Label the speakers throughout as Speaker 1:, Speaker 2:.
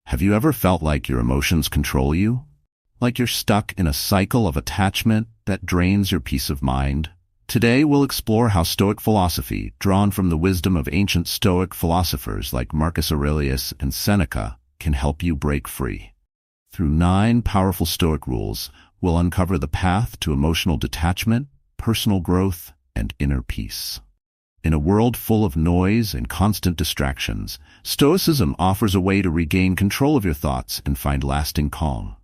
Speaker 1: Have you ever felt like your emotions control you? Like you're stuck in a cycle of attachment that drains your peace of mind? Today we'll explore how Stoic philosophy, drawn from the wisdom of ancient Stoic philosophers like Marcus Aurelius and Seneca, can help you break free. Through 9 powerful Stoic rules, we'll uncover the path to emotional detachment, personal growth, and inner peace. In a world full of noise and constant distractions, Stoicism offers a way to regain control of your thoughts and find lasting calm.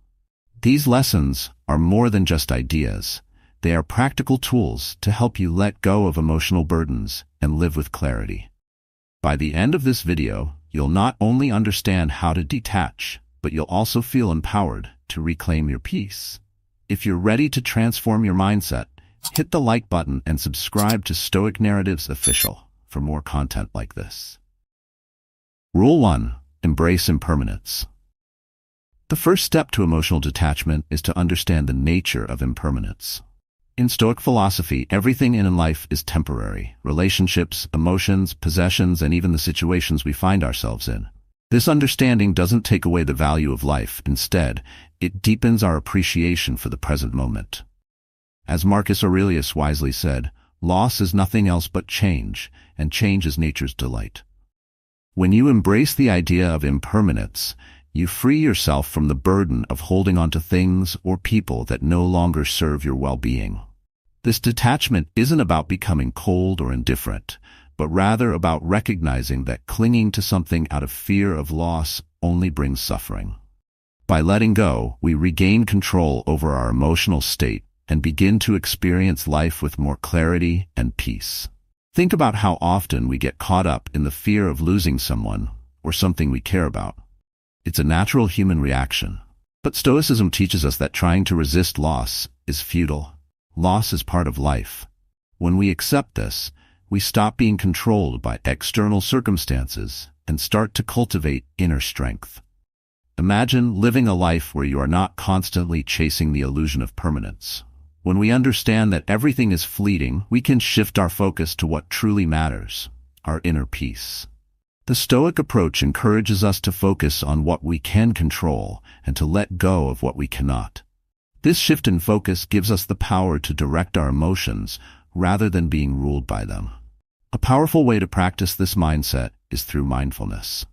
Speaker 1: These lessons are more than just ideas. They are practical tools to help you let go of emotional burdens and live with clarity. By the end of this video, you'll not only understand how to detach, but you'll also feel empowered to reclaim your peace. If you're ready to transform your mindset, hit the like button and subscribe to Stoic Narratives Official for more content like this. Rule 1. Embrace impermanence. The first step to emotional detachment is to understand the nature of impermanence. In Stoic philosophy, everything in life is temporary: relationships, emotions, possessions, and even the situations we find ourselves in. This understanding doesn't take away the value of life. Instead, it deepens our appreciation for the present moment. As Marcus Aurelius wisely said, loss is nothing else but change, and change is nature's delight. When you embrace the idea of impermanence, you free yourself from the burden of holding on to things or people that no longer serve your well-being. This detachment isn't about becoming cold or indifferent, but rather about recognizing that clinging to something out of fear of loss only brings suffering. By letting go, we regain control over our emotional state and begin to experience life with more clarity and peace. Think about how often we get caught up in the fear of losing someone or something we care about. It's a natural human reaction. But Stoicism teaches us that trying to resist loss is futile. Loss is part of life. When we accept this, we stop being controlled by external circumstances and start to cultivate inner strength. Imagine living a life where you are not constantly chasing the illusion of permanence. When we understand that everything is fleeting, we can shift our focus to what truly matters: our inner peace. The Stoic approach encourages us to focus on what we can control and to let go of what we cannot. This shift in focus gives us the power to direct our emotions rather than being ruled by them. A powerful way to practice this mindset is through mindfulness.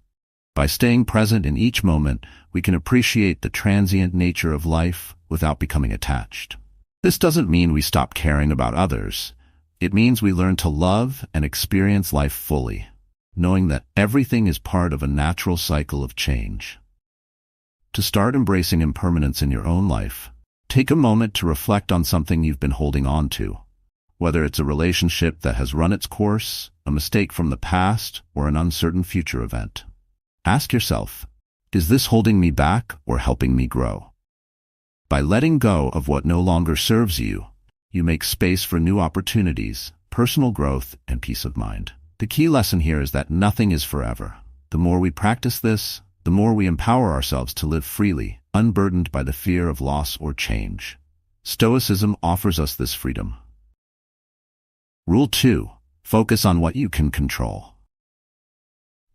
Speaker 1: By staying present in each moment, we can appreciate the transient nature of life without becoming attached. This doesn't mean we stop caring about others. It means we learn to love and experience life fully, knowing that everything is part of a natural cycle of change. To start embracing impermanence in your own life, take a moment to reflect on something you've been holding on to. Whether it's a relationship that has run its course, a mistake from the past, or an uncertain future event. Ask yourself, is this holding me back or helping me grow? By letting go of what no longer serves you, you make space for new opportunities, personal growth, and peace of mind. The key lesson here is that nothing is forever. The more we practice this, the more we empower ourselves to live freely, unburdened by the fear of loss or change. Stoicism offers us this freedom. Rule 2. Focus on what you can control.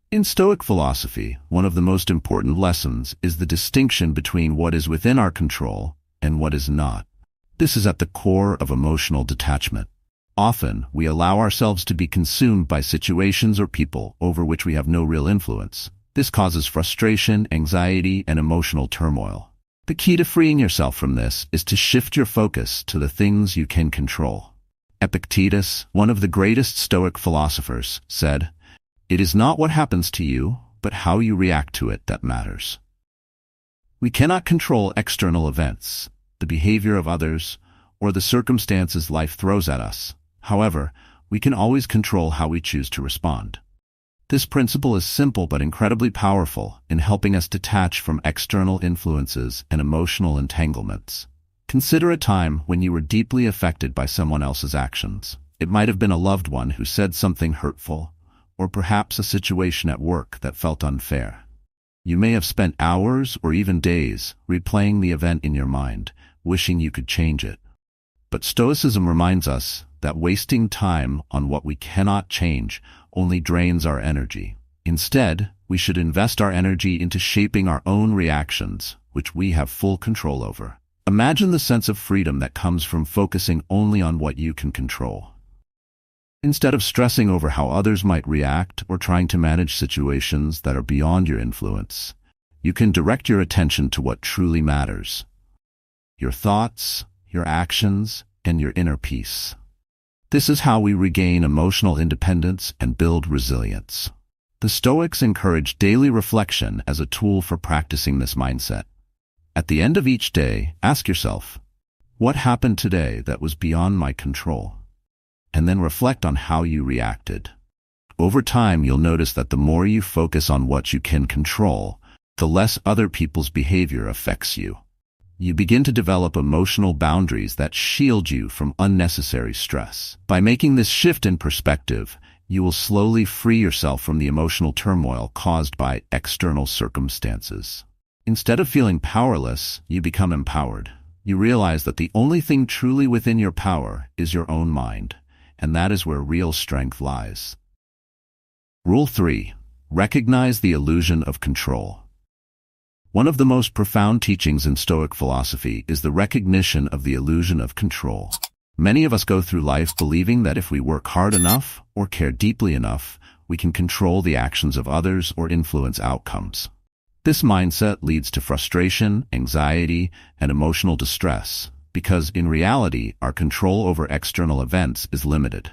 Speaker 1: In Stoic philosophy, one of the most important lessons is the distinction between what is within our control and what is not. This is at the core of emotional detachment. Often, we allow ourselves to be consumed by situations or people over which we have no real influence. This causes frustration, anxiety, and emotional turmoil. The key to freeing yourself from this is to shift your focus to the things you can control. Epictetus, one of the greatest Stoic philosophers, said, "It is not what happens to you, but how you react to it that matters." We cannot control external events, the behavior of others, or the circumstances life throws at us. However, we can always control how we choose to respond. This principle is simple but incredibly powerful in helping us detach from external influences and emotional entanglements. Consider a time when you were deeply affected by someone else's actions. It might have been a loved one who said something hurtful, or perhaps a situation at work that felt unfair. You may have spent hours or even days replaying the event in your mind, wishing you could change it. But Stoicism reminds us that wasting time on what we cannot change only drains our energy. Instead, we We should invest our energy into shaping our own reactions, which we have full control over. Imagine the sense of freedom that comes from focusing only on what you can control. Instead of stressing over how others might react or trying to manage situations that are beyond your influence, you can direct your attention to what truly matters: your thoughts, your actions, and your inner peace. This is how we regain emotional independence and build resilience. The Stoics encourage daily reflection as a tool for practicing this mindset. At the end of each day, ask yourself, what happened today that was beyond my control? And then reflect on how you reacted. Over time, you'll notice that the more you focus on what you can control, the less other people's behavior affects you. You begin to develop emotional boundaries that shield you from unnecessary stress. By making this shift in perspective, you will slowly free yourself from the emotional turmoil caused by external circumstances. Instead of feeling powerless, you become empowered. You realize that the only thing truly within your power is your own mind, and that is where real strength lies. Rule 3. Recognize the illusion of control. One of the most profound teachings in Stoic philosophy is the recognition of the illusion of control. Many of us go through life believing that if we work hard enough or care deeply enough, we can control the actions of others or influence outcomes. This mindset leads to frustration, anxiety, and emotional distress, because in reality, our control over external events is limited.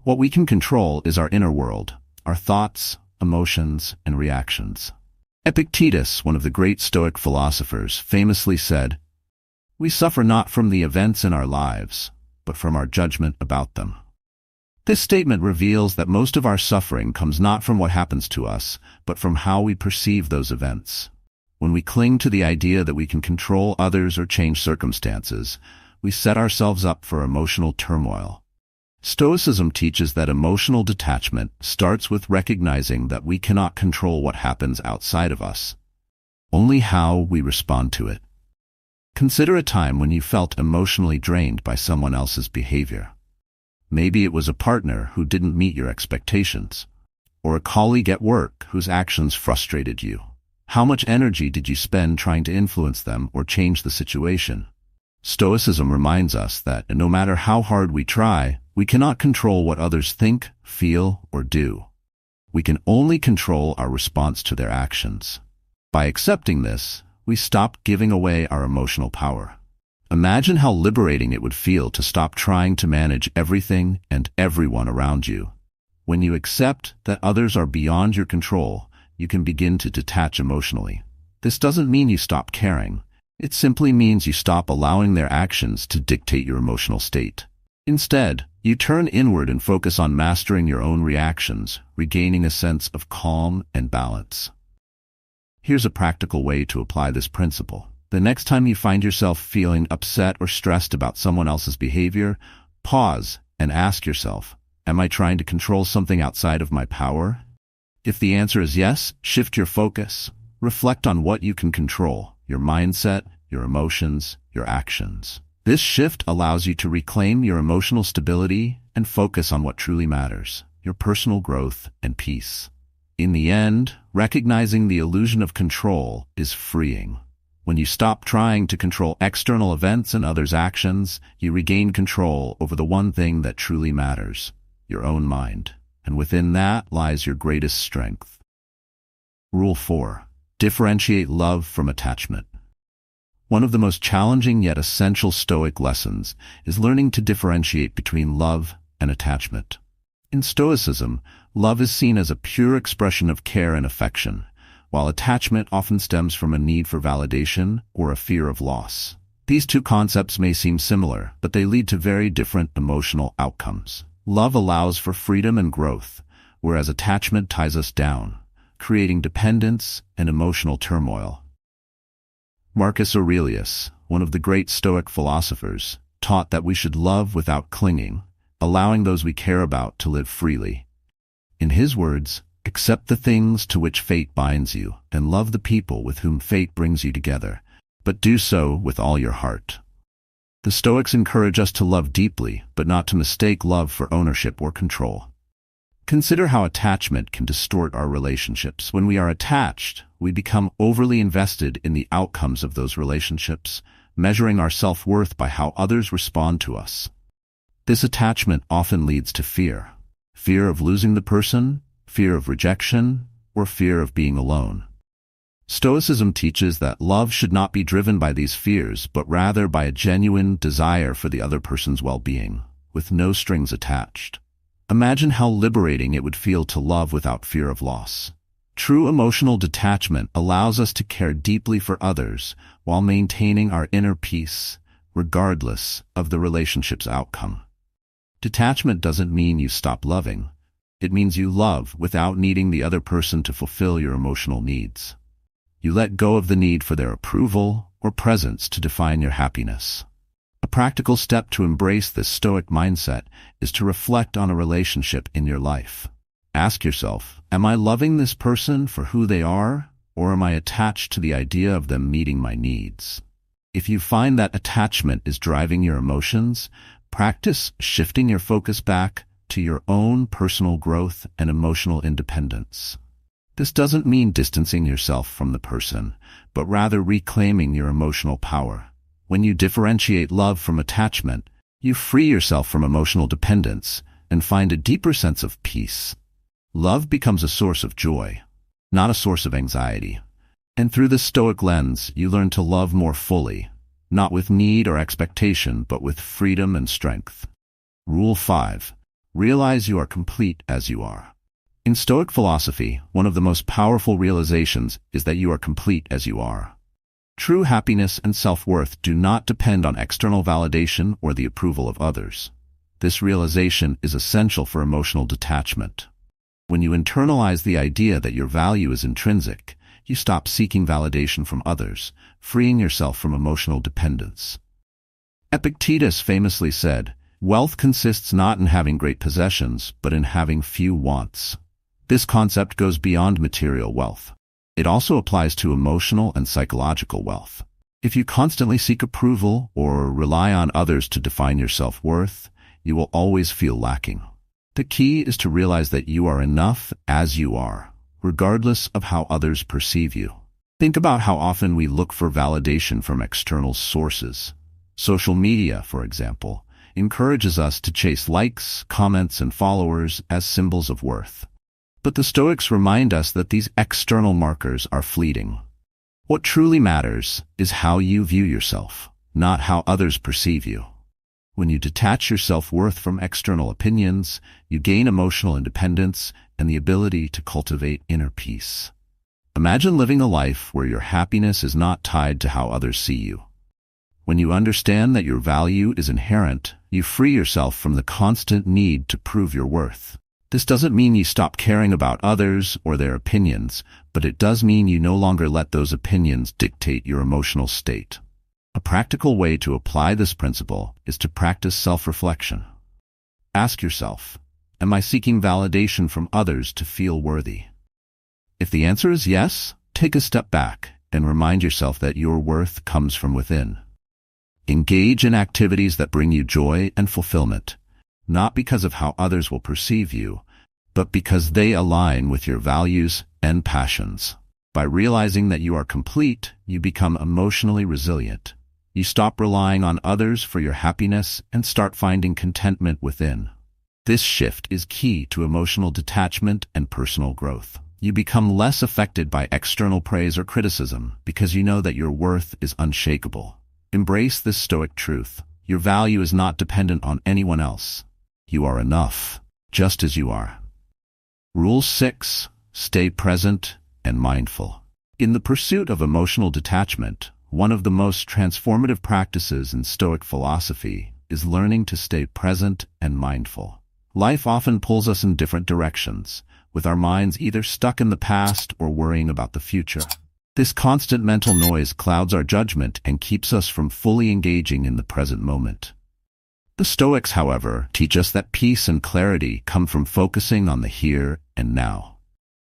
Speaker 1: What we can control is our inner world, our thoughts, emotions, and reactions. Epictetus, one of the great Stoic philosophers, famously said, "We suffer not from the events in our lives, but from our judgment about them." This statement reveals that most of our suffering comes not from what happens to us, but from how we perceive those events. When we cling to the idea that we can control others or change circumstances, we set ourselves up for emotional turmoil. Stoicism teaches that emotional detachment starts with recognizing that we cannot control what happens outside of us, only how we respond to it. Consider a time when you felt emotionally drained by someone else's behavior. Maybe it was a partner who didn't meet your expectations, or a colleague at work whose actions frustrated you. How much energy did you spend trying to influence them or change the situation? Stoicism reminds us that no matter how hard we try, we cannot control what others think, feel, or do. We can only control our response to their actions. By accepting this, we stop giving away our emotional power. Imagine how liberating it would feel to stop trying to manage everything and everyone around you. When you accept that others are beyond your control, you can begin to detach emotionally. This doesn't mean you stop caring. It simply means you stop allowing their actions to dictate your emotional state. Instead, you turn inward and focus on mastering your own reactions, regaining a sense of calm and balance. Here's a practical way to apply this principle. The next time you find yourself feeling upset or stressed about someone else's behavior, pause and ask yourself, am I trying to control something outside of my power? If the answer is yes, shift your focus. Reflect on what you can control: your mindset, your emotions, your actions. This shift allows you to reclaim your emotional stability and focus on what truly matters: your personal growth and peace. In the end, recognizing the illusion of control is freeing. When you stop trying to control external events and others' actions, you regain control over the one thing that truly matters: your own mind. And within that lies your greatest strength. Rule 4. Differentiate love from attachment. One of the most challenging yet essential Stoic lessons is learning to differentiate between love and attachment. In Stoicism, love is seen as a pure expression of care and affection, while attachment often stems from a need for validation or a fear of loss. These two concepts may seem similar, but they lead to very different emotional outcomes. Love allows for freedom and growth, whereas attachment ties us down, creating dependence and emotional turmoil. Marcus Aurelius, one of the great Stoic philosophers, taught that we should love without clinging, allowing those we care about to live freely. In his words, accept the things to which fate binds you, and love the people with whom fate brings you together, but do so with all your heart. The Stoics encourage us to love deeply, but not to mistake love for ownership or control. Consider how attachment can distort our relationships. When we are attached, we become overly invested in the outcomes of those relationships, measuring our self-worth by how others respond to us. This attachment often leads to fear. Fear of losing the person, fear of rejection, or fear of being alone. Stoicism teaches that love should not be driven by these fears, but rather by a genuine desire for the other person's well-being, with no strings attached. Imagine how liberating it would feel to love without fear of loss. True emotional detachment allows us to care deeply for others while maintaining our inner peace, regardless of the relationship's outcome. Detachment doesn't mean you stop loving. It means you love without needing the other person to fulfill your emotional needs. You let go of the need for their approval or presence to define your happiness. A practical step to embrace this Stoic mindset is to reflect on a relationship in your life. Ask yourself, am I loving this person for who they are, or am I attached to the idea of them meeting my needs? If you find that attachment is driving your emotions, practice shifting your focus back to your own personal growth and emotional independence. This doesn't mean distancing yourself from the person, but rather reclaiming your emotional power. When you differentiate love from attachment, you free yourself from emotional dependence and find a deeper sense of peace. Love becomes a source of joy, not a source of anxiety. And through the Stoic lens, you learn to love more fully, not with need or expectation, but with freedom and strength. Rule 5. Realize you are complete as you are. In Stoic philosophy, one of the most powerful realizations is that you are complete as you are. True happiness and self-worth do not depend on external validation or the approval of others. This realization is essential for emotional detachment. When you internalize the idea that your value is intrinsic, you stop seeking validation from others, freeing yourself from emotional dependence. Epictetus famously said, "Wealth consists not in having great possessions, but in having few wants." This concept goes beyond material wealth. It also applies to emotional and psychological wealth. If you constantly seek approval or rely on others to define your self-worth, you will always feel lacking. The key is to realize that you are enough as you are, regardless of how others perceive you. Think about how often we look for validation from external sources. Social media, for example, encourages us to chase likes, comments, and followers as symbols of worth. But the Stoics remind us that these external markers are fleeting. What truly matters is how you view yourself, not how others perceive you. When you detach your self-worth from external opinions, you gain emotional independence and the ability to cultivate inner peace. Imagine living a life where your happiness is not tied to how others see you. When you understand that your value is inherent, you free yourself from the constant need to prove your worth. This doesn't mean you stop caring about others or their opinions, but it does mean you no longer let those opinions dictate your emotional state. A practical way to apply this principle is to practice self-reflection. Ask yourself, am I seeking validation from others to feel worthy? If the answer is yes, take a step back and remind yourself that your worth comes from within. Engage in activities that bring you joy and fulfillment, not because of how others will perceive you, but because they align with your values and passions. By realizing that you are complete, you become emotionally resilient. You stop relying on others for your happiness and start finding contentment within. This shift is key to emotional detachment and personal growth. You become less affected by external praise or criticism because you know that your worth is unshakable. Embrace this Stoic truth. Your value is not dependent on anyone else. You are enough, just as you are. Rule 6. Stay present and mindful. In the pursuit of emotional detachment, one of the most transformative practices in Stoic philosophy is learning to stay present and mindful. Life often pulls us in different directions, with our minds either stuck in the past or worrying about the future. This constant mental noise clouds our judgment and keeps us from fully engaging in the present moment. The Stoics, however, teach us that peace and clarity come from focusing on the here and now.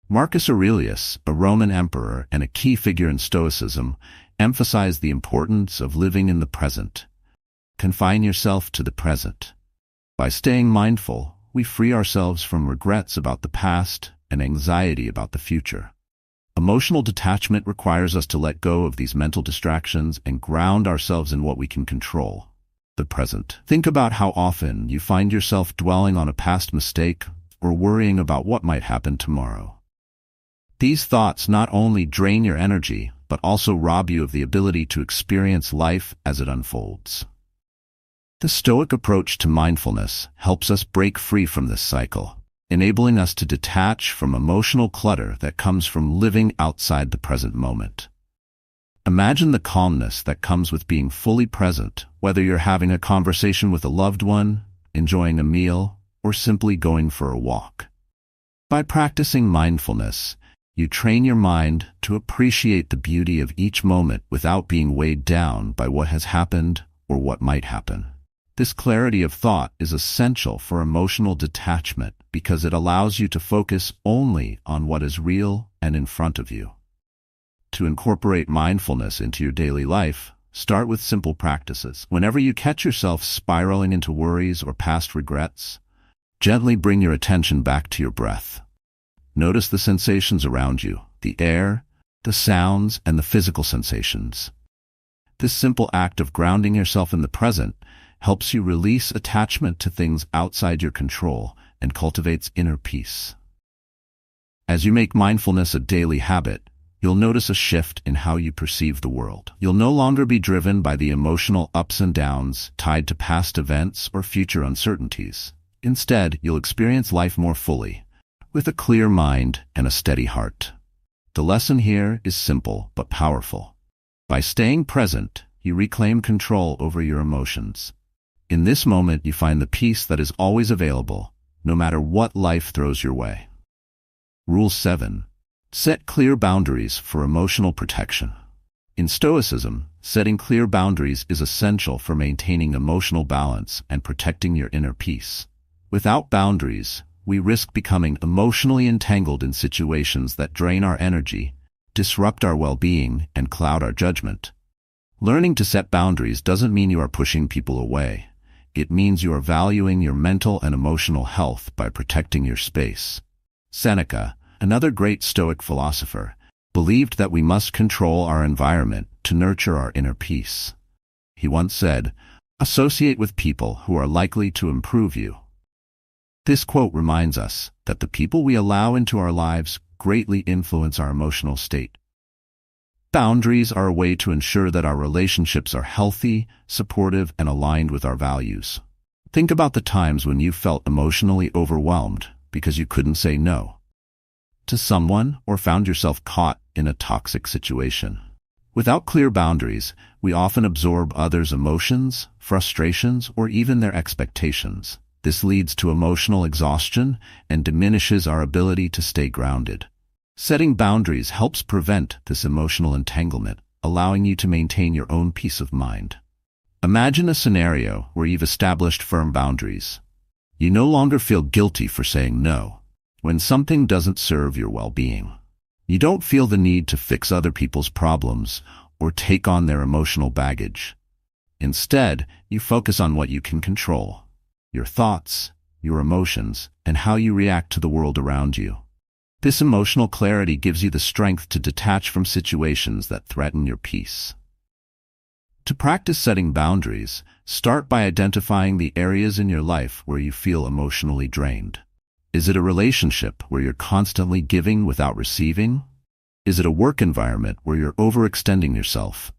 Speaker 1: Marcus Aurelius, a Roman emperor and a key figure in Stoicism, emphasized the importance of living in the present. Confine yourself to the present. By staying mindful, we free ourselves from regrets about the past and anxiety about the future. Emotional detachment requires us to let go of these mental distractions and ground ourselves in what we can control, the present. Think about how often you find yourself dwelling on a past mistake or worrying about what might happen tomorrow. These thoughts not only drain your energy, but also rob you of the ability to experience life as it unfolds. The Stoic approach to mindfulness helps us break free from this cycle, enabling us to detach from emotional clutter that comes from living outside the present moment. Imagine the calmness that comes with being fully present, whether you're having a conversation with a loved one, enjoying a meal, or simply going for a walk. By practicing mindfulness, you train your mind to appreciate the beauty of each moment without being weighed down by what has happened or what might happen. This clarity of thought is essential for emotional detachment because it allows you to focus only on what is real and in front of you. To incorporate mindfulness into your daily life, start with simple practices. Whenever you catch yourself spiraling into worries or past regrets, gently bring your attention back to your breath. Notice the sensations around you, the air, the sounds, and the physical sensations. This simple act of grounding yourself in the present helps you release attachment to things outside your control and cultivates inner peace. As you make mindfulness a daily habit, you'll notice a shift in how you perceive the world. You'll no longer be driven by the emotional ups and downs tied to past events or future uncertainties. Instead, you'll experience life more fully, with a clear mind and a steady heart. The lesson here is simple but powerful. By staying present, you reclaim control over your emotions. In this moment, you find the peace that is always available, no matter what life throws your way. Rule 7. Set clear boundaries for emotional protection. In Stoicism, setting clear boundaries is essential for maintaining emotional balance and protecting your inner peace. Without boundaries, we risk becoming emotionally entangled in situations that drain our energy, disrupt our well-being, and cloud our judgment. Learning to set boundaries doesn't mean you are pushing people away. It means you are valuing your mental and emotional health by protecting your space. Seneca, another great Stoic philosopher, believed that we must control our environment to nurture our inner peace. He once said, "Associate with people who are likely to improve you." This quote reminds us that the people we allow into our lives greatly influence our emotional state. Boundaries are a way to ensure that our relationships are healthy, supportive, and aligned with our values. Think about the times when you felt emotionally overwhelmed because you couldn't say no to someone or found yourself caught in a toxic situation. Without clear boundaries, we often absorb others' emotions, frustrations, or even their expectations. This leads to emotional exhaustion and diminishes our ability to stay grounded. Setting boundaries helps prevent this emotional entanglement, allowing you to maintain your own peace of mind. Imagine a scenario where you've established firm boundaries. You no longer feel guilty for saying no when something doesn't serve your well-being. You don't feel the need to fix other people's problems or take on their emotional baggage. Instead, you focus on what you can control: your thoughts, your emotions, and how you react to the world around you. This emotional clarity gives you the strength to detach from situations that threaten your peace. To practice setting boundaries, start by identifying the areas in your life where you feel emotionally drained. Is it a relationship where you're constantly giving without receiving? Is it a work environment where you're overextending yourself?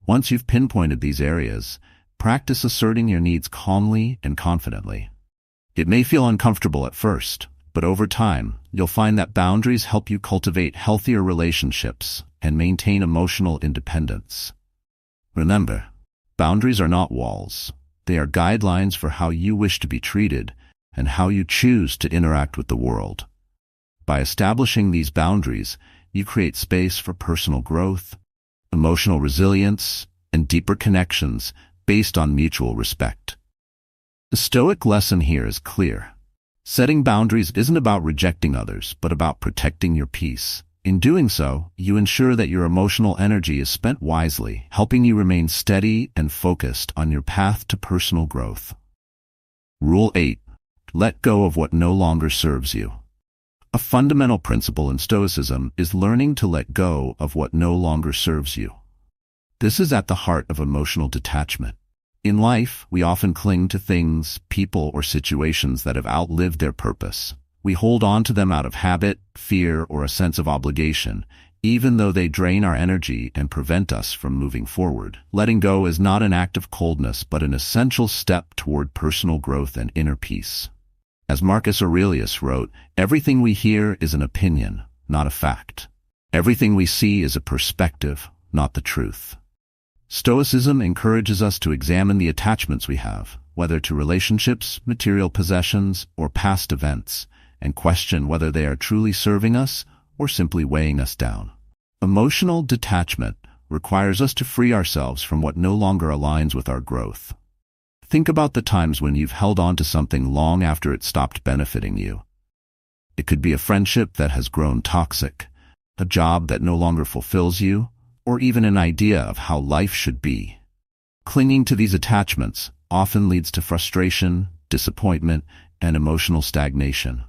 Speaker 1: Once you've pinpointed these areas, practice asserting your needs calmly and confidently. It may feel uncomfortable at first, but over time, you'll find that boundaries help you cultivate healthier relationships and maintain emotional independence. Remember, boundaries are not walls. They are guidelines for how you wish to be treated and how you choose to interact with the world. By establishing these boundaries, you create space for personal growth, emotional resilience, and deeper connections based on mutual respect. The Stoic lesson here is clear. Setting boundaries isn't about rejecting others, but about protecting your peace. In doing so, you ensure that your emotional energy is spent wisely, helping you remain steady and focused on your path to personal growth. Rule 8. let go of what no longer serves you. A fundamental principle in Stoicism is learning to let go of what no longer serves you. This is at the heart of emotional detachment. In life, we often cling to things, people, or situations that have outlived their purpose. We hold on to them out of habit, fear, or a sense of obligation, even though they drain our energy and prevent us from moving forward. Letting go is not an act of coldness, but an essential step toward personal growth and inner peace. As Marcus Aurelius wrote, everything we hear is an opinion, not a fact. Everything we see is a perspective, not the truth. Stoicism encourages us to examine the attachments we have, whether to relationships, material possessions, or past events, and question whether they are truly serving us or simply weighing us down. Emotional detachment requires us to free ourselves from what no longer aligns with our growth. Think about the times when you've held on to something long after it stopped benefiting you. It could be a friendship that has grown toxic, a job that no longer fulfills you, or even an idea of how life should be. Clinging to these attachments often leads to frustration, disappointment, and emotional stagnation.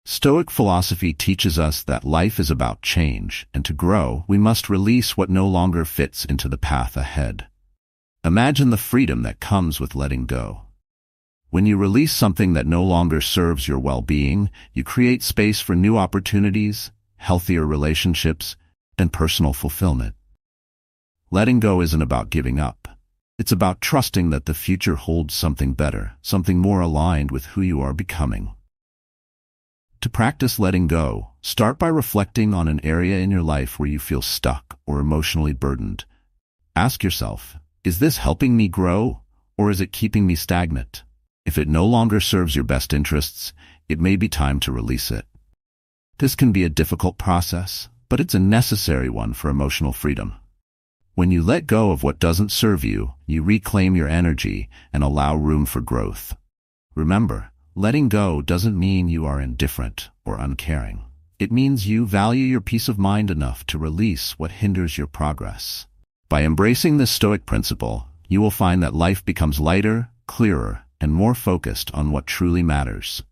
Speaker 1: Stoic philosophy teaches us that life is about change, and to grow, we must release what no longer fits into the path ahead. Imagine the freedom that comes with letting go. When you release something that no longer serves your well-being, you create space for new opportunities, healthier relationships, and personal fulfillment. Letting go isn't about giving up. It's about trusting that the future holds something better, something more aligned with who you are becoming. To practice letting go, start by reflecting on an area in your life where you feel stuck or emotionally burdened. Ask yourself, is this helping me grow, or is it keeping me stagnant? If it no longer serves your best interests, it may be time to release it. This can be a difficult process, but it's a necessary one for emotional freedom. When you let go of what doesn't serve you, you reclaim your energy and allow room for growth. Remember, letting go doesn't mean you are indifferent or uncaring. It means you value your peace of mind enough to release what hinders your progress. By embracing this Stoic principle, you will find that life becomes lighter, clearer, and more focused on what truly matters.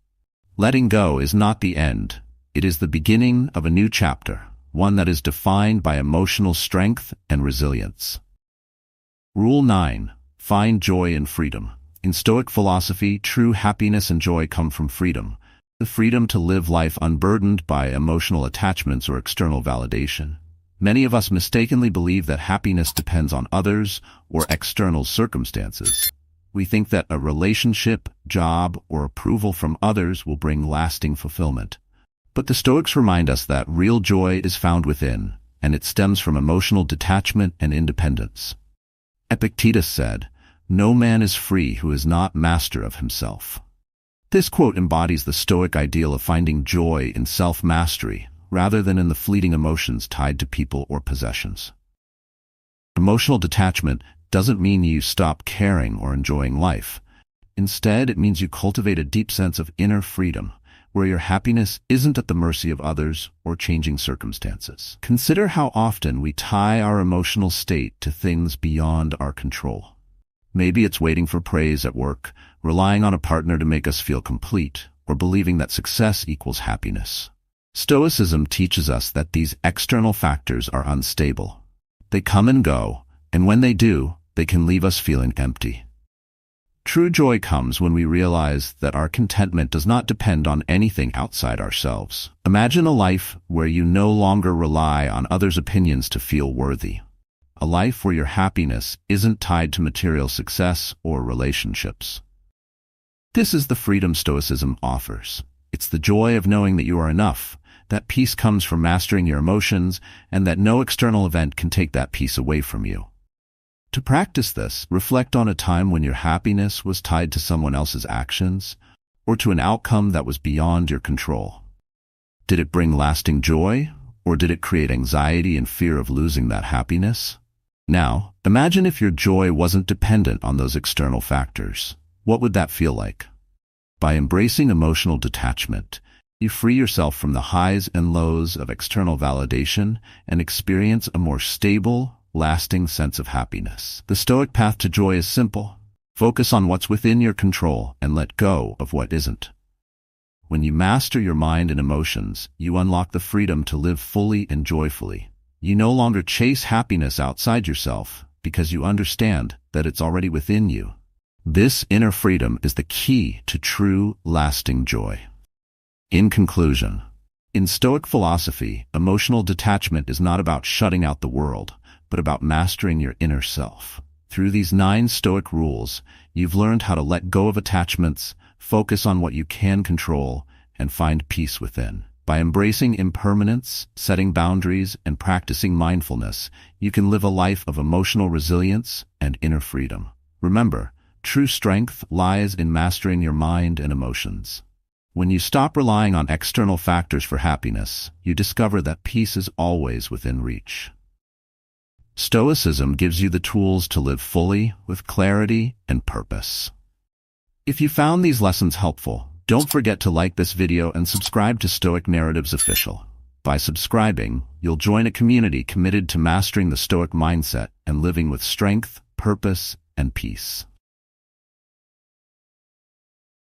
Speaker 1: Letting go is not the end. It is the beginning of a new chapter, one that is defined by emotional strength and resilience. Rule 9. Find joy in freedom. In Stoic philosophy, true happiness and joy come from freedom. The freedom to live life unburdened by emotional attachments or external validation. Many of us mistakenly believe that happiness depends on others or external circumstances. We think that a relationship, job, or approval from others will bring lasting fulfillment. But the Stoics remind us that real joy is found within, and it stems from emotional detachment and independence. Epictetus said, "No man is free who is not master of himself." This quote embodies the Stoic ideal of finding joy in self-mastery, rather than in the fleeting emotions tied to people or possessions. Emotional detachment doesn't mean you stop caring or enjoying life. Instead, it means you cultivate a deep sense of inner freedom, where your happiness isn't at the mercy of others or changing circumstances. Consider how often we tie our emotional state to things beyond our control. Maybe it's waiting for praise at work, relying on a partner to make us feel complete, or believing that success equals happiness. Stoicism teaches us that these external factors are unstable. They come and go, and when they do, they can leave us feeling empty. True joy comes when we realize that our contentment does not depend on anything outside ourselves. Imagine a life where you no longer rely on others' opinions to feel worthy. A life where your happiness isn't tied to material success or relationships. This is the freedom Stoicism offers. It's the joy of knowing that you are enough, that peace comes from mastering your emotions, and that no external event can take that peace away from you. To practice this, reflect on a time when your happiness was tied to someone else's actions, or to an outcome that was beyond your control. Did it bring lasting joy, or did it create anxiety and fear of losing that happiness? Now, imagine if your joy wasn't dependent on those external factors. What would that feel like? By embracing emotional detachment, you free yourself from the highs and lows of external validation and experience a more stable, lasting sense of happiness. The Stoic path to joy is simple. Focus on what's within your control and let go of what isn't. When you master your mind and emotions, you unlock the freedom to live fully and joyfully. You no longer chase happiness outside yourself because you understand that it's already within you. This inner freedom is the key to true, lasting joy. In conclusion, in Stoic philosophy, emotional detachment is not about shutting out the world, but about mastering your inner self. Through these 9 Stoic rules, you've learned how to let go of attachments, focus on what you can control, and find peace within. By embracing impermanence, setting boundaries, and practicing mindfulness, you can live a life of emotional resilience and inner freedom. Remember, true strength lies in mastering your mind and emotions. When you stop relying on external factors for happiness, you discover that peace is always within reach. Stoicism gives you the tools to live fully, with clarity and purpose. If you found these lessons helpful, don't forget to like this video and subscribe to Stoic Narratives Official. By subscribing, you'll join a community committed to mastering the Stoic mindset and living with strength, purpose, and peace.